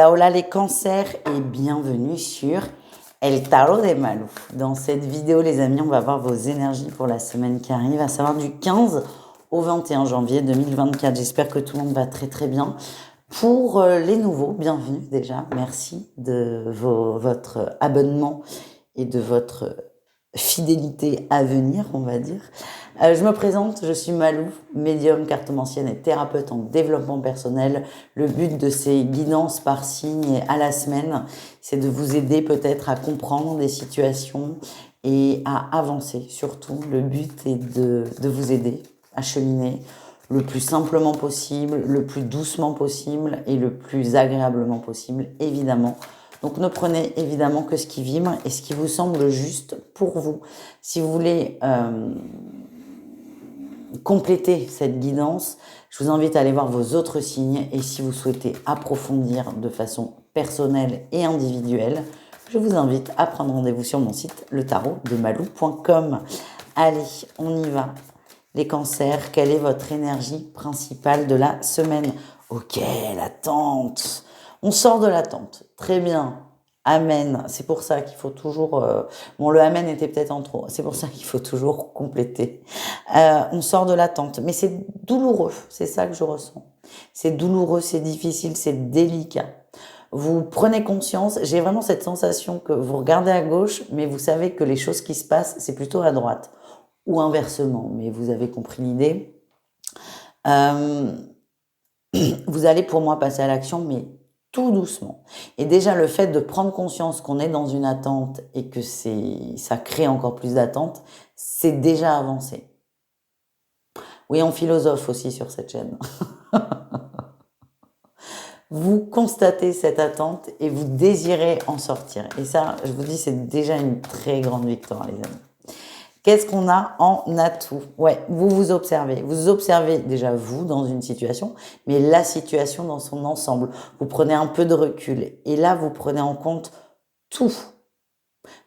Hola, hola les cancers et bienvenue sur El Tarot de Malou. Dans cette vidéo les amis, on va voir vos énergies pour la semaine qui arrive, à savoir du 15 au 21 janvier 2024. J'espère que tout le monde va très très bien. Pour les nouveaux, bienvenue déjà. Merci de votre abonnement et de votre fidélité à venir, on va dire. Je me présente, je suis Malou, médium, cartomancienne et thérapeute en développement personnel. Le but de ces guidances par signe et à la semaine, c'est de vous aider peut-être à comprendre des situations et à avancer. Surtout, le but est de vous aider à cheminer le plus simplement possible, le plus doucement possible et le plus agréablement possible, évidemment. Donc ne prenez évidemment que ce qui vibre et ce qui vous semble juste pour vous. Si vous voulez compléter cette guidance, je vous invite à aller voir vos autres signes et si vous souhaitez approfondir de façon personnelle et individuelle, je vous invite à prendre rendez-vous sur mon site letarotdemalou.com. Allez, on y va. Les cancers, quelle est votre énergie principale de la semaine? Ok, l'attente. On sort de l'attente. Très bien. Amen. C'est pour ça qu'il faut toujours... Bon, le amen était peut-être en trop. C'est pour ça qu'il faut toujours compléter. On sort de l'attente. Mais c'est douloureux. C'est ça que je ressens. C'est douloureux, c'est difficile, c'est délicat. Vous prenez conscience, j'ai vraiment cette sensation que vous regardez à gauche, mais vous savez que les choses qui se passent, c'est plutôt à droite. Ou inversement, mais vous avez compris l'idée. Vous allez pour moi passer à l'action, mais tout doucement. Et déjà, le fait de prendre conscience qu'on est dans une attente et que ça crée encore plus d'attente, c'est déjà avancé. Oui, on philosophe aussi sur cette chaîne. Vous constatez cette attente et vous désirez en sortir. Et ça, je vous dis, c'est déjà une très grande victoire, les amis. Qu'est-ce qu'on a en atout? Ouais, vous observez. Vous observez déjà vous dans une situation, mais la situation dans son ensemble. Vous prenez un peu de recul et là, vous prenez en compte tout.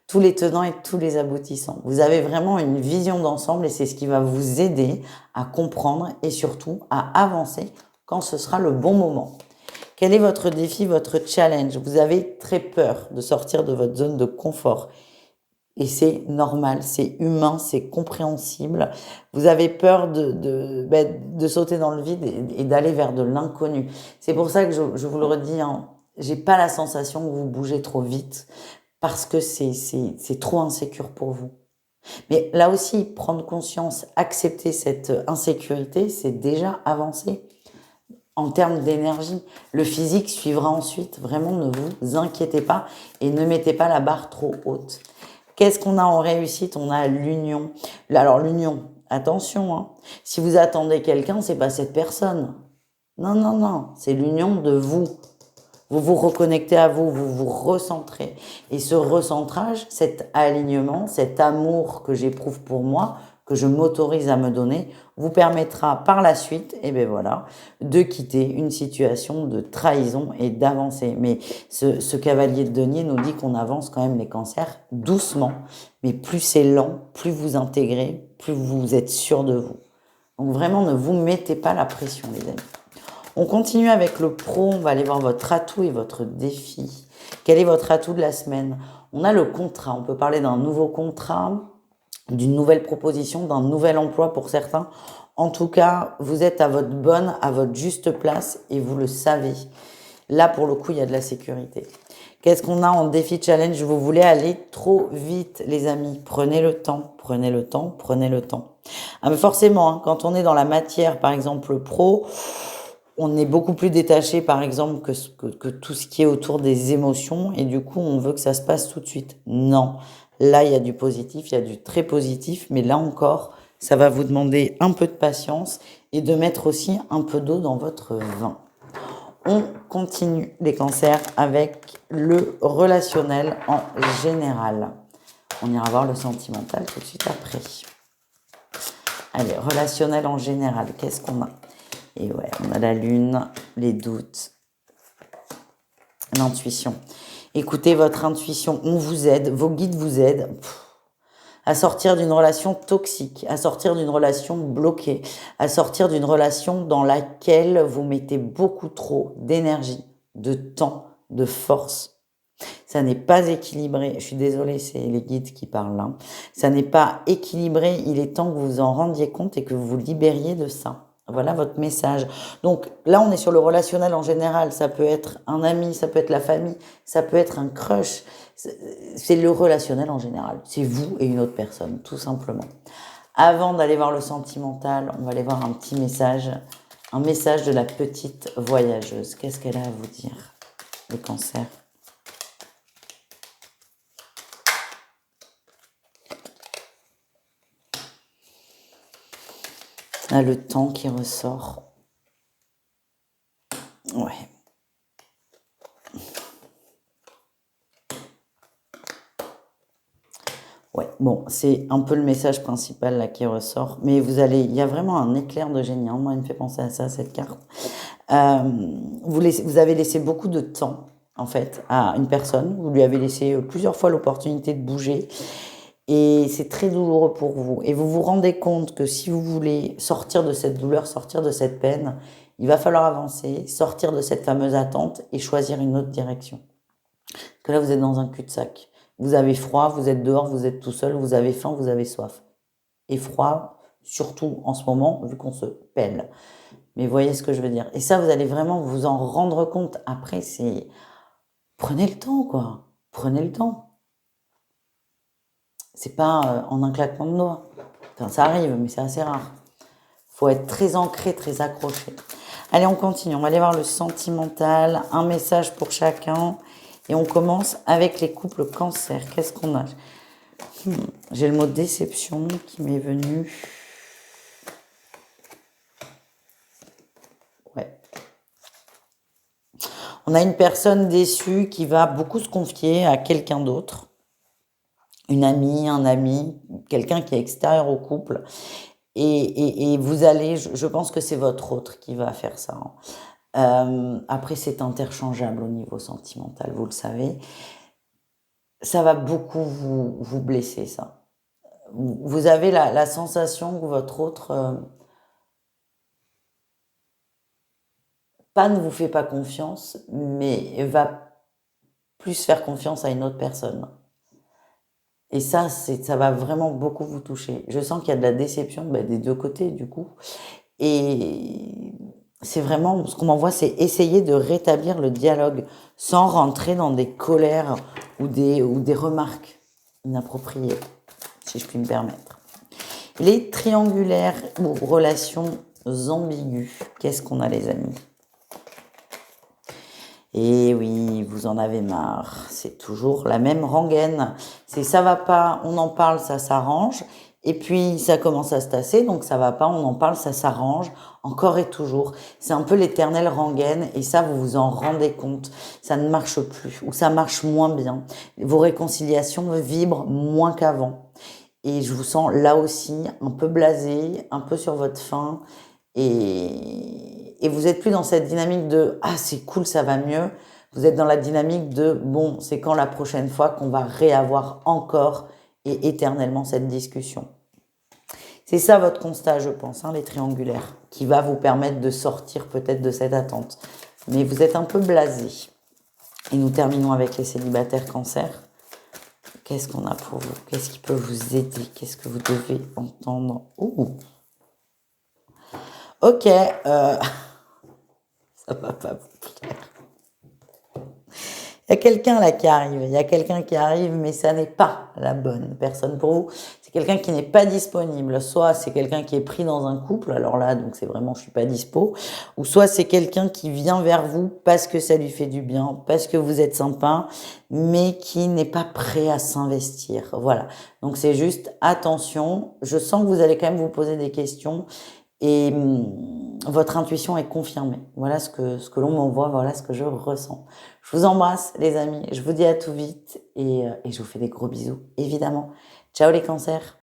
Tous les tenants et tous les aboutissants. Vous avez vraiment une vision d'ensemble et c'est ce qui va vous aider à comprendre et surtout à avancer quand ce sera le bon moment. Quel est votre défi, votre challenge? Vous avez très peur de sortir de votre zone de confort. Et c'est normal, c'est humain, c'est compréhensible. Vous avez peur de sauter dans le vide et d'aller vers de l'inconnu. C'est pour ça que je vous le redis, hein, j'ai pas la sensation que vous bougez trop vite parce que c'est trop insécure pour vous. Mais là aussi, prendre conscience, accepter cette insécurité, c'est déjà avancer. En termes d'énergie, le physique suivra ensuite. Vraiment, ne vous inquiétez pas et ne mettez pas la barre trop haute. Qu'est-ce qu'on a en réussite? On a l'union. Alors l'union, attention, hein. Si vous attendez quelqu'un, c'est pas cette personne. Non, non, non, c'est l'union de vous. Vous vous reconnectez à vous, vous vous recentrez. Et ce recentrage, cet alignement, cet amour que j'éprouve pour moi, que je m'autorise à me donner, vous permettra par la suite, et ben voilà, de quitter une situation de trahison et d'avancer. Mais ce cavalier de denier nous dit qu'on avance quand même les cancers doucement, mais plus c'est lent, plus vous intégrez, plus vous êtes sûr de vous. Donc vraiment, ne vous mettez pas la pression, les amis. On continue avec le pro, on va aller voir votre atout et votre défi. Quel est votre atout de la semaine? On a le contrat, on peut parler d'un nouveau contrat, d'une nouvelle proposition, d'un nouvel emploi pour certains. En tout cas, vous êtes à votre bonne, à votre juste place et vous le savez. Là, pour le coup, il y a de la sécurité. Qu'est-ce qu'on a en défi challenge? Vous voulez aller trop vite, les amis. Prenez le temps, prenez le temps, prenez le temps. Ah, mais forcément, hein, quand on est dans la matière, par exemple pro, on est beaucoup plus détaché, par exemple, que tout ce qui est autour des émotions. Et du coup, on veut que ça se passe tout de suite. Non. Là, il y a du positif, il y a du très positif. Mais là encore, ça va vous demander un peu de patience et de mettre aussi un peu d'eau dans votre vin. On continue les cancers avec le relationnel en général. On ira voir le sentimental tout de suite après. Allez, relationnel en général, qu'est-ce qu'on a? Et ouais, on a la lune, les doutes, l'intuition. Écoutez votre intuition, on vous aide, vos guides vous aident à sortir d'une relation toxique, à sortir d'une relation bloquée, à sortir d'une relation dans laquelle vous mettez beaucoup trop d'énergie, de temps, de force. Ça n'est pas équilibré. Je suis désolée, c'est les guides qui parlent là. Ça n'est pas équilibré. Il est temps que vous vous en rendiez compte et que vous vous libériez de ça. Voilà votre message. Donc là, on est sur le relationnel en général. Ça peut être un ami, ça peut être la famille, ça peut être un crush. C'est le relationnel en général. C'est vous et une autre personne, tout simplement. Avant d'aller voir le sentimental, on va aller voir un petit message. Un message de la petite voyageuse. Qu'est-ce qu'elle a à vous dire, le Cancer? Là, le temps qui ressort. Ouais. Ouais, bon, c'est un peu le message principal là qui ressort. Mais il y a vraiment un éclair de génie. Hein. Moi, il me fait penser à ça, cette carte. Vous avez laissé beaucoup de temps, en fait, à une personne. Vous lui avez laissé plusieurs fois l'opportunité de bouger. Et c'est très douloureux pour vous. Et vous vous rendez compte que si vous voulez sortir de cette douleur, sortir de cette peine, il va falloir avancer, sortir de cette fameuse attente et choisir une autre direction. Parce que là, vous êtes dans un cul-de-sac. Vous avez froid, vous êtes dehors, vous êtes tout seul, vous avez faim, vous avez soif. Et froid, surtout en ce moment, vu qu'on se pèle. Mais voyez ce que je veux dire. Et ça, vous allez vraiment vous en rendre compte. Après, c'est... Prenez le temps, quoi. Prenez le temps. C'est pas en un claquement de doigts. Enfin, ça arrive, mais c'est assez rare. Faut être très ancré, très accroché. Allez, on continue. On va aller voir le sentimental. Un message pour chacun. Et on commence avec les couples Cancer. Qu'est-ce qu'on a? J'ai le mot déception qui m'est venu. Ouais. On a une personne déçue qui va beaucoup se confier à quelqu'un d'autre. Une amie, un ami, quelqu'un qui est extérieur au couple. Et vous allez, je pense que c'est votre autre qui va faire ça. Après, c'est interchangeable au niveau sentimental, vous le savez. Ça va beaucoup vous blesser, ça. Vous avez la sensation que votre autre, pas ne vous fait pas confiance, mais va plus faire confiance à une autre personne. Et ça va vraiment beaucoup vous toucher. Je sens qu'il y a de la déception des deux côtés, du coup. Et c'est vraiment, ce qu'on m'envoie, c'est essayer de rétablir le dialogue sans rentrer dans des colères ou des remarques inappropriées, si je puis me permettre. Les triangulaires ou relations ambiguës, qu'est-ce qu'on a, les amis? Et oui, vous en avez marre. C'est toujours la même rengaine. C'est ça va pas, on en parle, ça s'arrange. Et puis ça commence à se tasser, donc ça va pas, on en parle, ça s'arrange. Encore et toujours. C'est un peu l'éternelle rengaine. Et ça, vous vous en rendez compte. Ça ne marche plus. Ou ça marche moins bien. Vos réconciliations vibrent moins qu'avant. Et je vous sens là aussi un peu blasé, un peu sur votre faim. Et vous êtes plus dans cette dynamique de ah c'est cool, ça va mieux. Vous êtes dans la dynamique de bon, c'est quand la prochaine fois qu'on va réavoir encore et éternellement cette discussion. C'est ça votre constat, je pense, les triangulaires, qui va vous permettre de sortir peut-être de cette attente. Mais vous êtes un peu blasé. Et nous terminons avec les célibataires Cancer. Qu'est-ce qu'on a pour vous? Qu'est-ce qui peut vous aider? Qu'est-ce que vous devez entendre? Ouh. Ok, ça va pas vous plaire. Il y a quelqu'un là qui arrive, il y a quelqu'un qui arrive, mais ça n'est pas la bonne personne pour vous. C'est quelqu'un qui n'est pas disponible. Soit c'est quelqu'un qui est pris dans un couple, alors là, donc c'est vraiment je suis pas dispo. Ou soit c'est quelqu'un qui vient vers vous parce que ça lui fait du bien, parce que vous êtes sympa, mais qui n'est pas prêt à s'investir. Voilà. Donc c'est juste attention. Je sens que vous allez quand même vous poser des questions. Et votre intuition est confirmée. Voilà ce que l'on m'envoie, voilà ce que je ressens. Je vous embrasse, les amis. Je vous dis à tout vite et je vous fais des gros bisous, évidemment. Ciao les cancers!